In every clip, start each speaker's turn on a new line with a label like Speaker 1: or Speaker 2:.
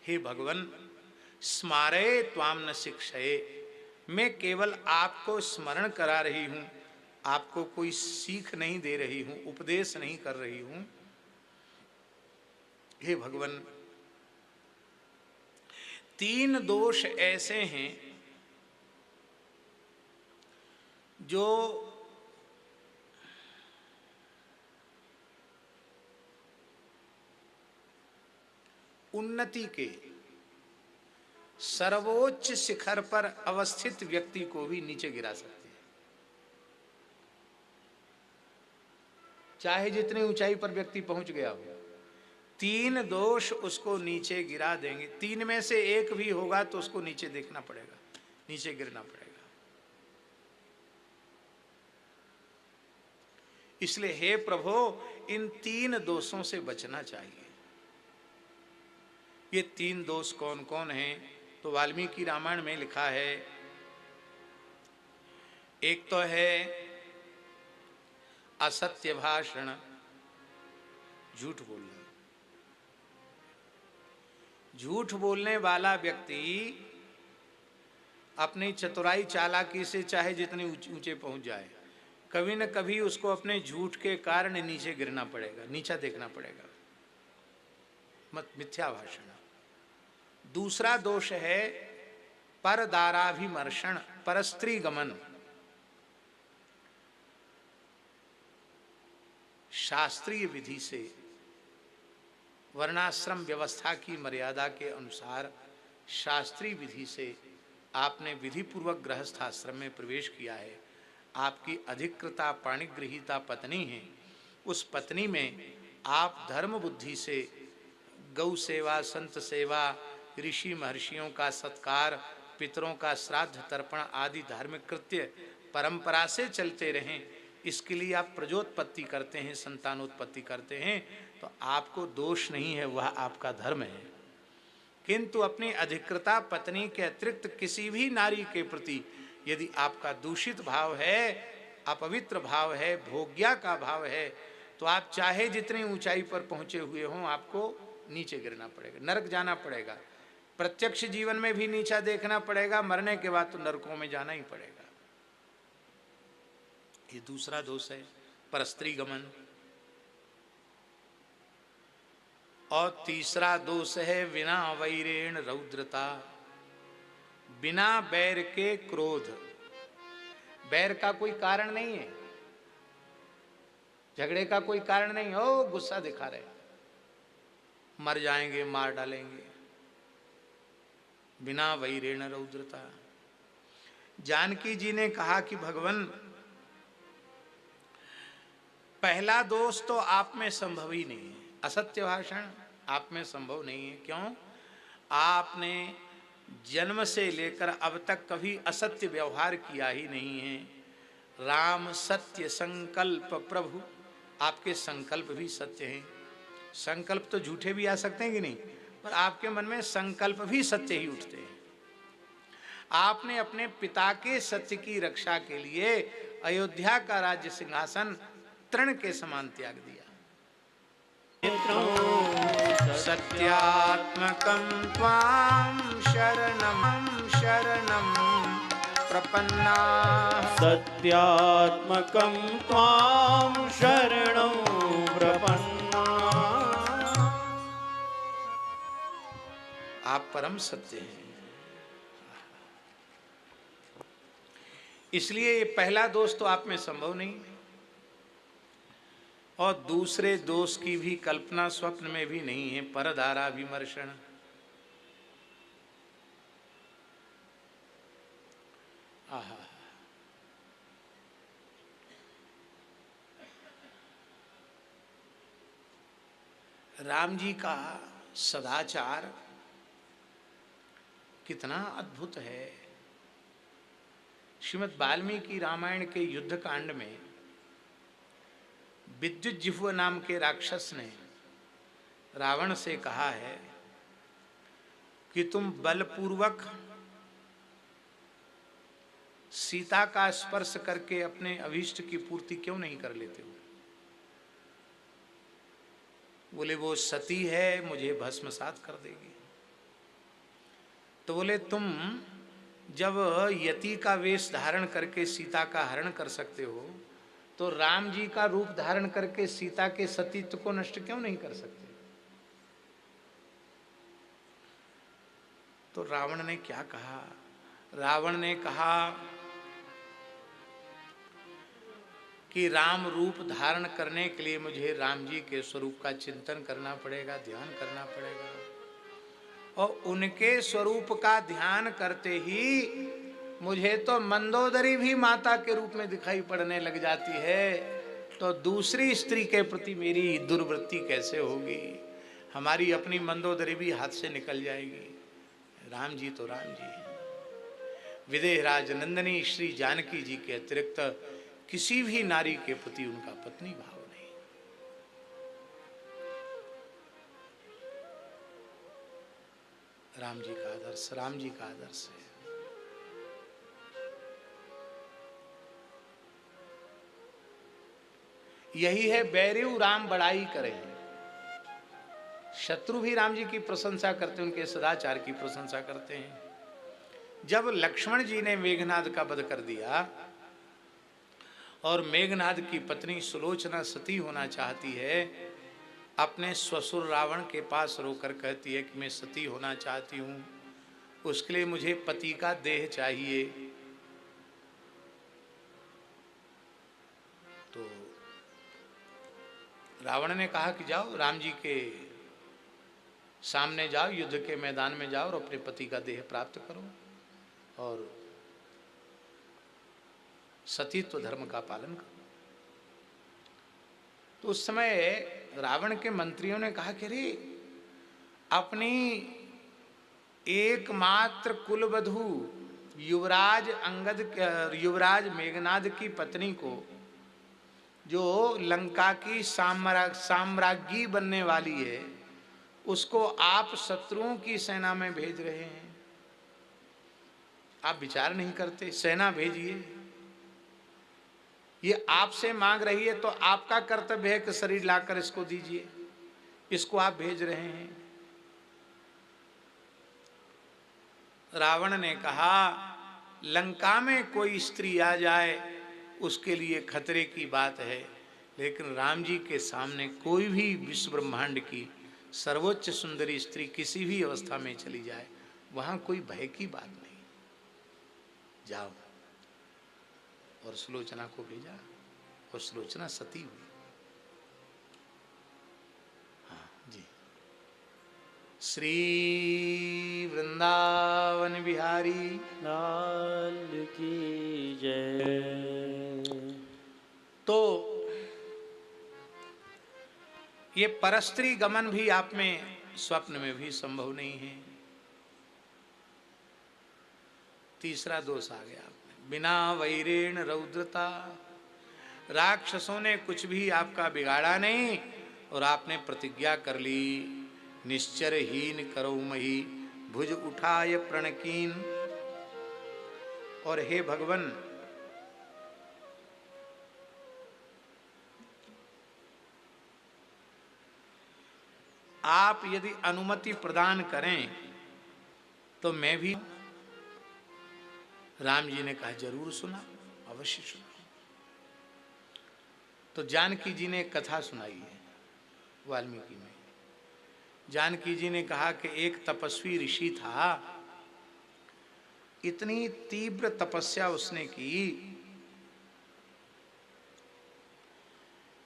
Speaker 1: हे भगवन, स्मारये त्वाम न शिक्षये, मैं केवल आपको स्मरण करा रही हूं, आपको कोई सीख नहीं दे रही हूं, उपदेश नहीं कर रही हूं। हे भगवन, तीन दोष ऐसे हैं जो उन्नति के सर्वोच्च शिखर पर अवस्थित व्यक्ति को भी नीचे गिरा सकते हैं। चाहे जितनी ऊंचाई पर व्यक्ति पहुंच गया हो, तीन दोष उसको नीचे गिरा देंगे। तीन में से एक भी होगा तो उसको नीचे देखना पड़ेगा, नीचे गिरना पड़ेगा। इसलिए हे प्रभु, इन तीन दोषों से बचना चाहिए। ये तीन दोष कौन कौन हैं? तो वाल्मीकि रामायण में लिखा है, एक तो है असत्य भाषण, झूठ बोलना। झूठ बोलने वाला व्यक्ति अपनी चतुराई चालाकी से चाहे जितने ऊंचे पहुंच जाए, कभी न कभी उसको अपने झूठ के कारण नीचे गिरना पड़ेगा, नीचा देखना पड़ेगा। मिथ्या भाषण। दूसरा दोष है परदाराभिमर्षण, परस्त्री गमन। शास्त्रीय विधि से, वर्णाश्रम व्यवस्था की मर्यादा के अनुसार शास्त्रीय विधि से आपने विधि पूर्वक गृहस्थ आश्रम में प्रवेश किया है। आपकी अधिकृता पाणिगृहीता पत्नी है। उस पत्नी में आप धर्म बुद्धि से गौ सेवा, संत सेवा, ऋषि महर्षियों का सत्कार, पितरों का श्राद्ध तर्पण आदि धार्मिक कृत्य परंपरा से चलते रहें, इसके लिए आप प्रजोत्पत्ति करते हैं, संतानोत्पत्ति करते हैं, तो आपको दोष नहीं है, वह आपका धर्म है। किंतु अपनी अधिकृता पत्नी के अतिरिक्त किसी भी नारी के प्रति यदि आपका दूषित भाव है, अपवित्र भाव है, भोग्या का भाव है, तो आप चाहे जितनी ऊंचाई पर पहुंचे हुए हों, आपको नीचे गिरना पड़ेगा, नरक जाना पड़ेगा। प्रत्यक्ष जीवन में भी नीचा देखना पड़ेगा, मरने के बाद तो नरकों में जाना ही पड़ेगा। ये दूसरा दोष है, परस्त्री गमन। और तीसरा दोष है विना वैरेण रौद्रता, बिना बैर के क्रोध। बैर का कोई कारण नहीं है, झगड़े का कोई कारण नहीं हो, गुस्सा दिखा रहे, मर जाएंगे, मार डालेंगे। बिना वैरेण रौद्रता। जानकी जी ने कहा कि भगवान, पहला दोष तो आप में संभव ही नहीं है, असत्य भाषण आप में संभव नहीं है। क्यों? आपने जन्म से लेकर अब तक कभी असत्य व्यवहार किया ही नहीं है। राम सत्य संकल्प प्रभु, आपके संकल्प भी सत्य हैं। संकल्प तो झूठे भी आ सकते हैं कि नहीं, पर आपके मन में संकल्प भी सत्य ही उठते हैं। आपने अपने पिता के सत्य की रक्षा के लिए अयोध्या का राज्य सिंहासन तृण के समान त्याग दिया। सत्यात्मकं त्वां शरणं प्रपन्ना,
Speaker 2: सत्यात्मकं त्वां शरणं प्रपन्ना।
Speaker 1: आप परम सत्य हैं। इसलिए ये पहला दोष तो आप में संभव नहीं, और दूसरे दोष की भी कल्पना स्वप्न में भी नहीं है, परदाराभिमर्षण। आहा, राम जी का सदाचार कितना अद्भुत है। श्रीमद् वाल्मीकि रामायण के युद्ध कांड में विद्युत जिह्वा नाम के राक्षस ने रावण से कहा है कि तुम बलपूर्वक सीता का स्पर्श करके अपने अभीष्ट की पूर्ति क्यों नहीं कर लेते हो? बोले वो सती है, मुझे भस्मसात कर देगी। तो बोले तुम जब यति का वेश धारण करके सीता का हरण कर सकते हो तो राम जी का रूप धारण करके सीता के सतीत्व को नष्ट क्यों नहीं कर सकते? तो रावण ने क्या कहा? रावण ने कहा कि राम रूप धारण करने के लिए मुझे राम जी के स्वरूप का चिंतन करना पड़ेगा, ध्यान करना पड़ेगा, और उनके स्वरूप का ध्यान करते ही मुझे तो मंदोदरी भी माता के रूप में दिखाई पड़ने लग जाती है, तो दूसरी स्त्री के प्रति मेरी दुर्वृत्ति कैसे होगी? हमारी अपनी मंदोदरी भी हाथ से निकल जाएगी। राम जी तो राम जी हैं। विदेह राज नंदनी श्री जानकी जी के अतिरिक्त किसी भी नारी के प्रति उनका पत्नी भाव नहीं। राम जी का आदर्श, राम जी का आदर्श है। यही है बैरियू राम बड़ाई करे। शत्रु भी राम जी की प्रशंसा करते हैं, उनके सदाचार की प्रशंसा करते हैं। जब लक्ष्मण जी ने मेघनाद का वध कर दिया और मेघनाद की पत्नी सुलोचना सती होना चाहती है, अपने ससुर रावण के पास रोकर कहती है कि मैं सती होना चाहती हूँ, उसके लिए मुझे पति का देह चाहिए। तो रावण ने कहा कि जाओ राम जी के सामने जाओ, युद्ध के मैदान में जाओ और अपने पति का देह प्राप्त करो और सतीत्व धर्म का पालन करो। तो उस समय रावण के मंत्रियों ने कहा कि अरे अपनी एकमात्र कुलवधू युवराज अंगद, युवराज मेघनाद की पत्नी को, जो लंका की साम्राज्ञी बनने वाली है, उसको आप शत्रुओं की सेना में भेज रहे हैं। आप विचार नहीं करते? सेना भेजिए, ये आपसे मांग रही है तो आपका कर्तव्य है कि शरीर लाकर इसको दीजिए, इसको आप भेज रहे हैं। रावण ने कहा लंका में कोई स्त्री आ जाए उसके लिए खतरे की बात है, लेकिन राम जी के सामने कोई भी विश्व ब्रह्मांड की सर्वोच्च सुंदरी स्त्री किसी भी अवस्था में चली जाए, वहां कोई भय की बात नहीं। जाओ। और सुलोचना को भेजा और सुलोचना सती हुई। हाँ जी। श्री वृंदावन बिहारी
Speaker 2: लाल की जय।
Speaker 1: तो ये परस्त्री गमन भी आप में स्वप्न में भी संभव नहीं है। तीसरा दोष आ गया आप में, बिना वैरेण रौद्रता। राक्षसों ने कुछ भी आपका बिगाड़ा नहीं और आपने प्रतिज्ञा कर ली, निश्चरहीन करो मही भुज उठाय प्रणकीन। और हे भगवन, आप यदि अनुमति प्रदान करें तो मैं भी। राम जी ने कहा जरूर सुना, अवश्य सुना। तो जानकी जी ने कथा सुनाई है वाल्मीकि में। जानकी जी ने कहा कि एक तपस्वी ऋषि था, इतनी तीव्र तपस्या उसने की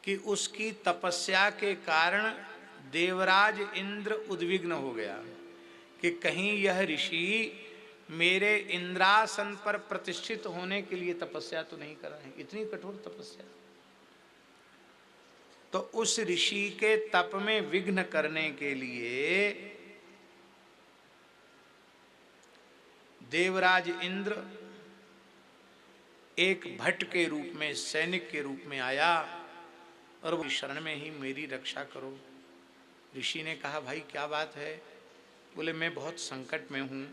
Speaker 1: कि उसकी तपस्या के कारण देवराज इंद्र उद्विग्न हो गया कि कहीं यह ऋषि मेरे इंद्रासन पर प्रतिष्ठित होने के लिए तपस्या तो नहीं कर रहे हैं। इतनी कठोर तपस्या। तो उस ऋषि के तप में विघ्न करने के लिए देवराज इंद्र एक भट्ट के रूप में, सैनिक के रूप में आया और वो शरण में ही मेरी रक्षा करो। ऋषि ने कहा भाई क्या बात है? बोले मैं बहुत संकट में हूँ,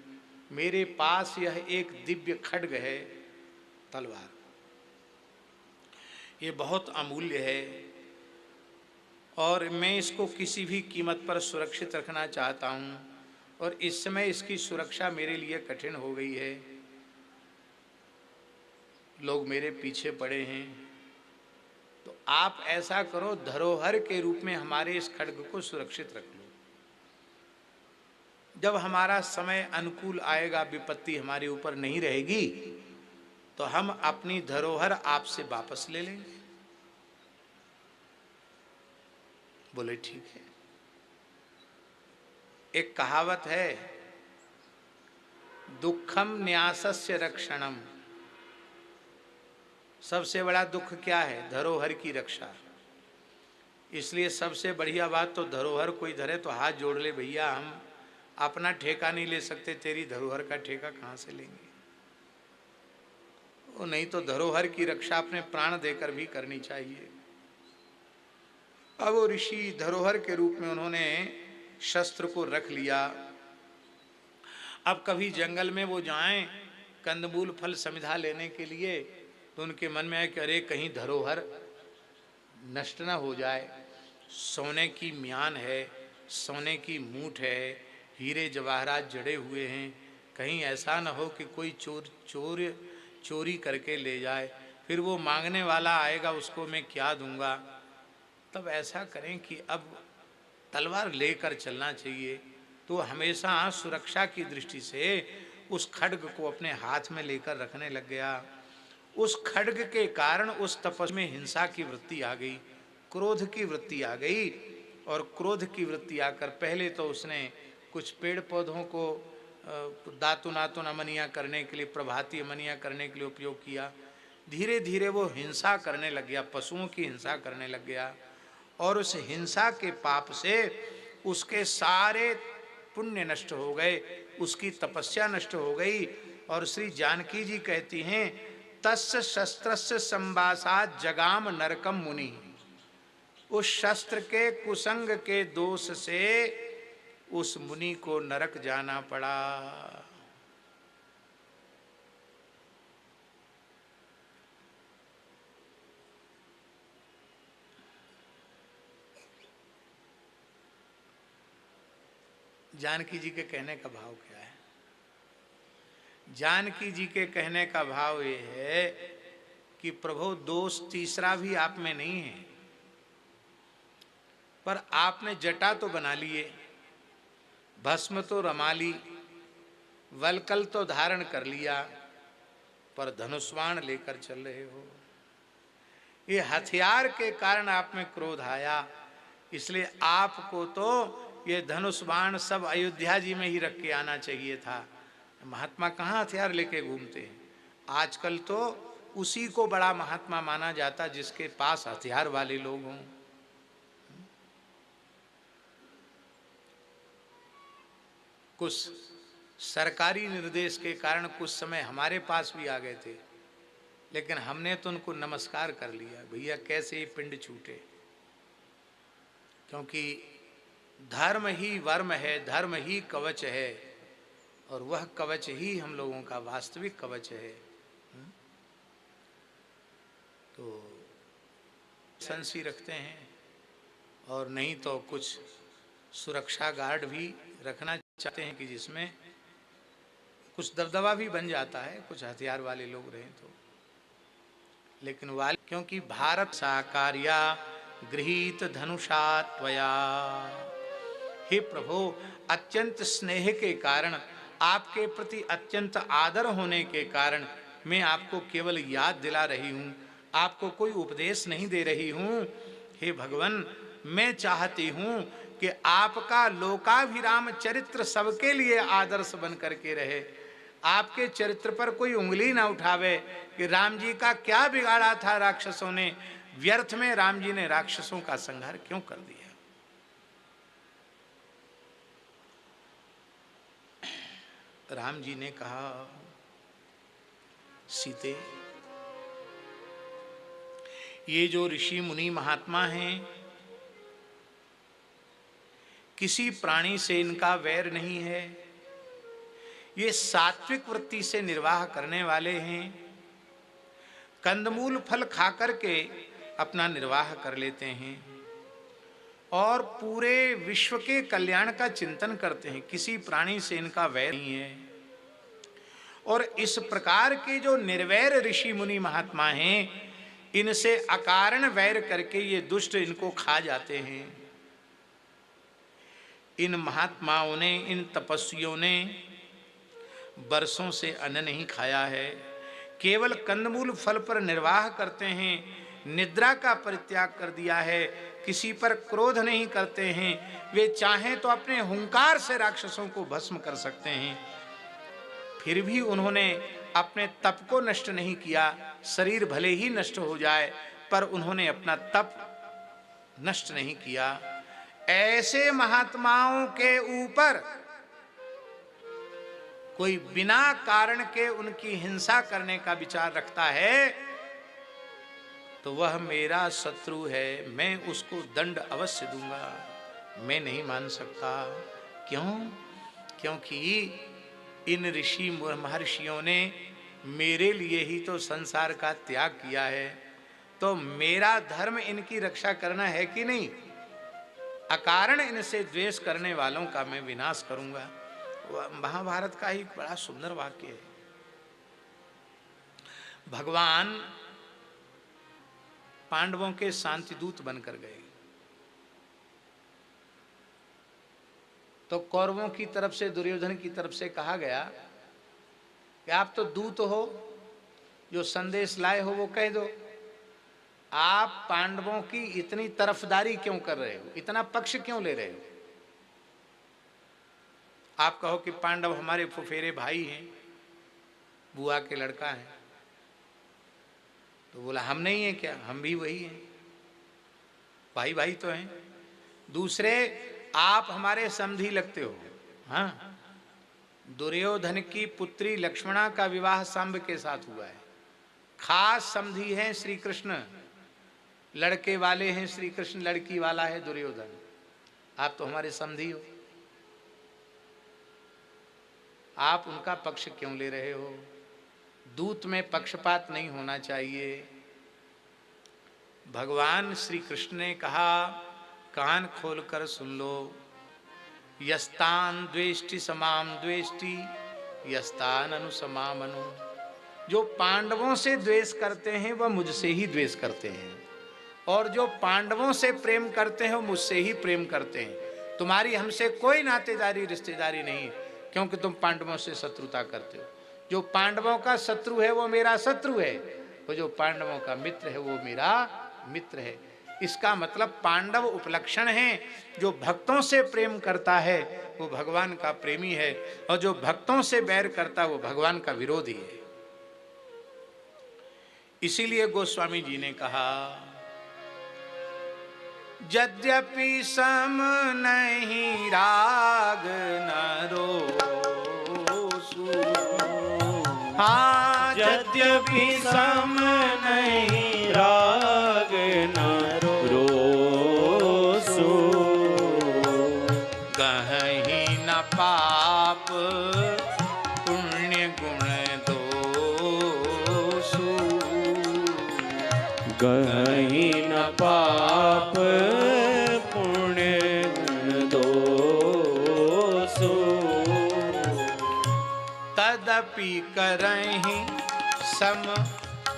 Speaker 1: मेरे पास यह एक दिव्य खड्ग है, तलवार, ये बहुत अमूल्य है और मैं इसको किसी भी कीमत पर सुरक्षित रखना चाहता हूँ और इस समय इसकी सुरक्षा मेरे लिए कठिन हो गई है, लोग मेरे पीछे पड़े हैं, तो आप ऐसा करो, धरोहर के रूप में हमारे इस खड्ग को सुरक्षित रख लो। जब हमारा समय अनुकूल आएगा, विपत्ति हमारे ऊपर नहीं रहेगी, तो हम अपनी धरोहर आपसे वापस ले लेंगे। बोले ठीक है। एक कहावत है, दुखम न्यासस्य रक्षणम। सबसे बड़ा दुख क्या है? धरोहर की रक्षा। इसलिए सबसे बढ़िया बात तो धरोहर कोई धरे तो हाथ जोड़ ले, भैया हम अपना ठेका नहीं ले सकते, तेरी धरोहर का ठेका कहाँ से लेंगे? वो नहीं तो धरोहर की रक्षा अपने प्राण देकर भी करनी चाहिए। अब वो ऋषि धरोहर के रूप में उन्होंने शस्त्र को रख लिया। अब कभी जंगल में वो जाएं कंदमूल फल समिधा लेने के लिए, तो उनके मन में है कि अरे कहीं धरोहर नष्ट न हो जाए। सोने की म्यान है, सोने की मूठ है, हीरे जवाहरात जड़े हुए हैं, कहीं ऐसा न हो कि कोई चोरी करके ले जाए, फिर वो मांगने वाला आएगा, उसको मैं क्या दूंगा। तब ऐसा करें कि अब तलवार लेकर चलना चाहिए। तो हमेशा सुरक्षा की दृष्टि से उस खड्ग को अपने हाथ में लेकर रखने लग गया। उस खड्ग के कारण उस तपस्वी में हिंसा की वृत्ति आ गई, क्रोध की वृत्ति आ गई। और क्रोध की वृत्ति आकर पहले तो उसने कुछ पेड़ पौधों को दातुन आतुन अमनिया करने के लिए, प्रभाती अमनिया करने के लिए उपयोग किया। धीरे धीरे वो हिंसा करने लग गया, पशुओं की हिंसा करने लग गया। और उस हिंसा के पाप से उसके सारे पुण्य नष्ट हो गए, उसकी तपस्या नष्ट हो गई। और श्री जानकी जी कहती हैं, तस्य शस्त्रस्य संवासात् जगाम नरकम मुनि। उस शस्त्र के कुसंग के दोष से उस मुनि को नरक जाना पड़ा। जानकी जी के कहने का भाव क्या है? जानकी जी के कहने का भाव ये है कि प्रभु दोष तीसरा भी आप में नहीं है, पर आपने जटा तो बना लिए, भस्म तो रमा ली, वलकल तो धारण कर लिया, पर धनुष्वाण लेकर चल रहे हो। ये हथियार के कारण आप में क्रोध आया, इसलिए आपको तो ये धनुष बाण सब अयोध्या जी में ही रख के आना चाहिए था। महात्मा कहाँ हथियार लेके घूमते हैं? आजकल तो उसी को बड़ा महात्मा माना जाता जिसके पास हथियार वाले लोग हों। कुछ सरकारी निर्देश के कारण कुछ समय हमारे पास भी आ गए थे, लेकिन हमने तो उनको नमस्कार कर लिया, भैया कैसे ये पिंड छूटे। क्योंकि धर्म ही वर्म है, धर्म ही कवच है, और वह कवच ही हम लोगों का वास्तविक कवच है। तो संसी रखते हैं, और नहीं तो कुछ सुरक्षा गार्ड भी रखना चाहते हैं कि जिसमें कुछ दबदबा भी बन जाता है, कुछ हथियार वाले लोग रहें तो। लेकिन वाले, क्योंकि भारत साकार्या गृहीत धनुषा त्वया। हे प्रभु, अत्यंत स्नेह के कारण, आपके प्रति अत्यंत आदर होने के कारण मैं आपको केवल याद दिला रही हूँ, आपको कोई उपदेश नहीं दे रही हूँ। हे भगवान, मैं चाहती हूँ कि आपका लोकाभिराम चरित्र सबके लिए आदर्श बन करके रहे। आपके चरित्र पर कोई उंगली ना उठावे कि राम जी का क्या बिगाड़ा था राक्षसों ने, व्यर्थ में राम जी ने राक्षसों का संहार क्यों कर दिया। राम जी ने कहा, सीते, ये जो ऋषि मुनि महात्मा हैं, किसी प्राणी से इनका वैर नहीं है, ये सात्विक वृत्ति से निर्वाह करने वाले हैं, कंदमूल फल खाकर के अपना निर्वाह कर लेते हैं। और पूरे विश्व के कल्याण का चिंतन करते हैं, किसी प्राणी से इनका वैर नहीं है। और इस प्रकार के जो निर्वैर ऋषि मुनि महात्मा हैं, इनसे अकारण वैर करके ये दुष्ट इनको खा जाते हैं। इन महात्माओं ने, इन तपस्वियों ने वर्षों से अन्न नहीं खाया है, केवल कंदमूल फल पर निर्वाह करते हैं, निद्रा का परित्याग कर दिया है, किसी पर क्रोध नहीं करते हैं। वे चाहें तो अपने हुंकार से राक्षसों को भस्म कर सकते हैं, फिर भी उन्होंने अपने तप को नष्ट नहीं किया। शरीर भले ही नष्ट हो जाए पर उन्होंने अपना तप नष्ट नहीं किया। ऐसे महात्माओं के ऊपर कोई बिना कारण के उनकी हिंसा करने का विचार रखता है तो वह मेरा शत्रु है, मैं उसको दंड अवश्य दूंगा। मैं नहीं मान सकता। क्यों? क्योंकि इन ऋषि महर्षियों ने मेरे लिए ही तो संसार का त्याग किया है, तो मेरा धर्म इनकी रक्षा करना है कि नहीं? अकारण इनसे द्वेष करने वालों का मैं विनाश करूंगा। महाभारत का ही बड़ा सुंदर वाक्य है। भगवान पांडवों के शांति दूत बनकर गए तो कौरवों की तरफ से, दुर्योधन की तरफ से कहा गया कि आप तो दूत हो, जो संदेश लाए हो वो कह दो। आप पांडवों की इतनी तरफदारी क्यों कर रहे हो, इतना पक्ष क्यों ले रहे हो? आप कहो कि पांडव हमारे फुफेरे भाई हैं, बुआ के लड़का है। तो बोला हम नहीं है क्या? हम भी वही हैं, भाई भाई तो हैं। दूसरे, आप हमारे समधी लगते हो। हाँ, दुर्योधन की पुत्री लक्ष्मणा का विवाह सांब के साथ हुआ है। खास समधी हैं श्री कृष्ण, लड़के वाले हैं श्री कृष्ण, लड़की वाला है दुर्योधन। आप तो हमारे समधी हो, आप उनका पक्ष क्यों ले रहे हो? दूत में पक्षपात नहीं होना चाहिए। भगवान श्री कृष्ण ने कहा, कान खोलकर सुन लो, यस्तान द्वेष्टि समाम द्वेष्टि यस्तान अनुसमाम अनु। जो पांडवों से द्वेष करते हैं वह मुझसे ही द्वेष करते हैं, और जो पांडवों से प्रेम करते हैं वो मुझसे ही प्रेम करते हैं। तुम्हारी हमसे कोई नातेदारी रिश्तेदारी नहीं, क्योंकि तुम पांडवों से शत्रुता करते हो। जो पांडवों का शत्रु है वो मेरा शत्रु है, वो जो पांडवों का मित्र है वो मेरा मित्र है। इसका मतलब पांडव उपलक्षण हैं। जो भक्तों से प्रेम करता है वो भगवान का प्रेमी है, और जो भक्तों से बैर करता है वो भगवान का विरोधी है। इसीलिए गोस्वामी जी ने कहा, यद्यपि सम नहीं राग न रोसु। हाँ,
Speaker 2: यद्यपि सम नहीं राग न रोसु।
Speaker 1: गहहि न पाप पुण्य गुण दोषु।
Speaker 2: गहहि न पाप पुण्य गुण दोषु।
Speaker 1: तदपि करहि सम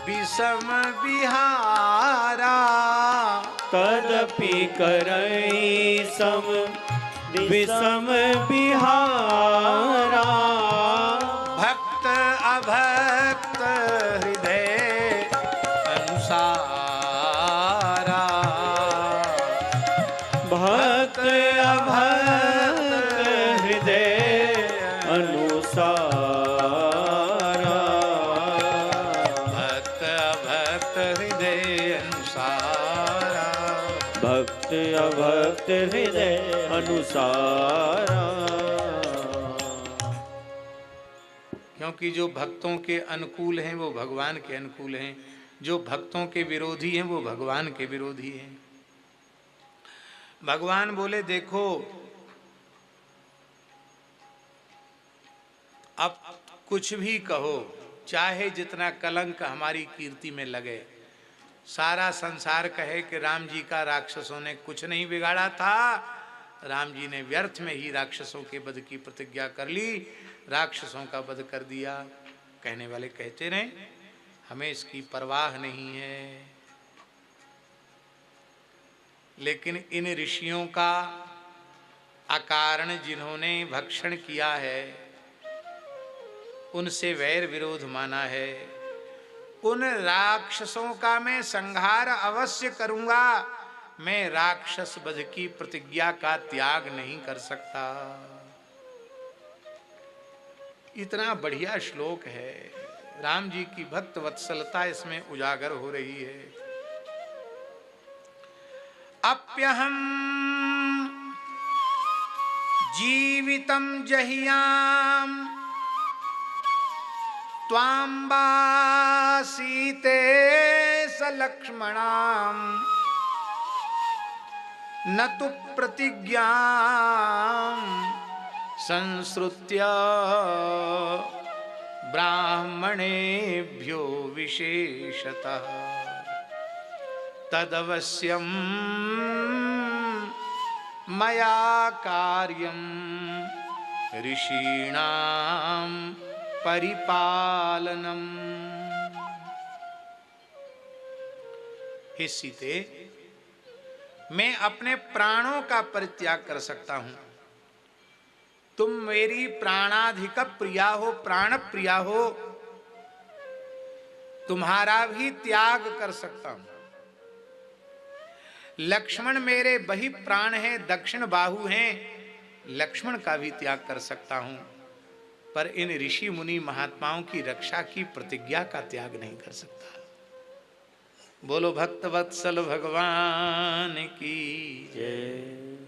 Speaker 1: विषम विहारा।
Speaker 2: तदपि करहि सम विषम विहारा।
Speaker 1: भक्त अभक्त हृदय अनुसारा।
Speaker 2: भक्त अभक्त हृदय अनुसारा।
Speaker 1: भक्त अभक्त हृदय अनुसारा।
Speaker 2: भक्त अभक्त हृदय अनुसारा।
Speaker 1: क्योंकि जो भक्तों के अनुकूल हैं वो भगवान के अनुकूल हैं, जो भक्तों के विरोधी हैं वो भगवान के विरोधी हैं। भगवान बोले, देखो अब कुछ भी कहो, चाहे जितना कलंक हमारी कीर्ति में लगे, सारा संसार कहे कि राम जी का राक्षसों ने कुछ नहीं बिगाड़ा था, राम जी ने व्यर्थ में ही राक्षसों के वध की प्रतिज्ञा कर ली, राक्षसों का वध कर दिया। कहने वाले कहते रहे, हमें इसकी परवाह नहीं है। लेकिन इन ऋषियों का अकारण जिन्होंने भक्षण किया है, उनसे वैर विरोध माना है, उन राक्षसों का मैं संहार अवश्य करूंगा। मैं राक्षस वध की प्रतिज्ञा का त्याग नहीं कर सकता। इतना बढ़िया श्लोक है, राम जी की भक्त वत्सलता इसमें उजागर हो रही है। अप्यहम जीवितम जहियाम त्वाम्बा सीते सलक्ष्मणाम न तु प्रतिज्ञां संसृत्य ब्राह्मणेभ्यो विशेषतः तदवश्यम मया कार्यम ऋषीणां परिपालनम। हे सीते, मैं अपने प्राणों का परित्याग कर सकता हूं। तुम मेरी प्राणाधिक प्रिया हो, प्राण प्रिया हो, तुम्हारा भी त्याग कर सकता हूं। लक्ष्मण मेरे बही प्राण हैं, दक्षिण बाहु हैं, लक्ष्मण का भी त्याग कर सकता हूं, पर इन ऋषि मुनि महात्माओं की रक्षा की प्रतिज्ञा का त्याग नहीं कर सकता। बोलो भक्त वत्सल भगवान की जय।